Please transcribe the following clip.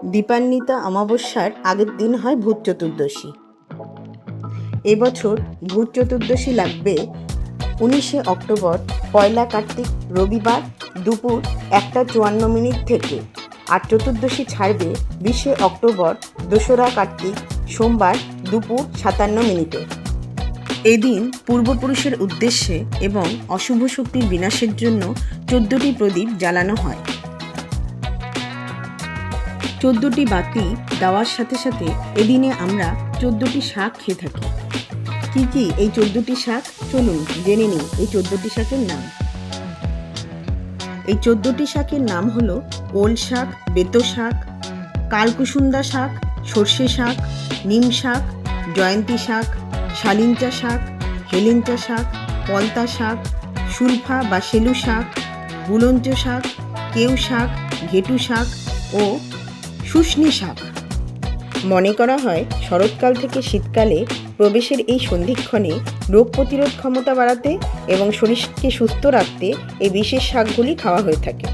দীপান্বিতা অমাবস্যার আগের দিন হয় ভূত চতুর্দশী। এবছর ভূত চতুর্দশী লাগবে 19শে অক্টোবর পয়লা কার্তিক রবিবার দুপুর 1:54 থেকে, আর চতুর্দশী ছাড়বে 20শে অক্টোবর দোসরা কার্তিক সোমবার দুপুর 57 এদিন পূর্বপুরুষের উদ্দেশ্যে এবং অশুভ শক্তির বিনাশের জন্য 14টি প্রদীপ জ্বালানো হয়। 14টি বাতি দেওয়ার সাথে সাথে এদিনে আমরা 14টি শাক খেয়ে থাকি। কি কি এই 14টি শাক? চলুন জেনে নিই এই 14টি শাকের নাম। এই 14টি শাকের নাম হলো ওল শাক, বেতো শাক, কালকুসুন্দা শাক, সর্ষে শাক, নিম শাক, জয়ন্তী শাক, শালিঞ্চা শাক, হেলেঞ্চা শাক, পলতা শাক, সুলফা বা সেলু শাক, বুলঞ্চ শাক, কেউ শাক, ঘেটু শাক ও শুষ্নী শাক। মনে করা হয় শরৎকাল থেকে শীতকালে প্রবেশের এই সন্ধিক্ষণে রোগ প্রতিরোধ ক্ষমতা বাড়াতে এবং শরীরকে সুস্থ রাখতে এই বিশেষ শাকগুলি খাওয়া হয়ে থাকে।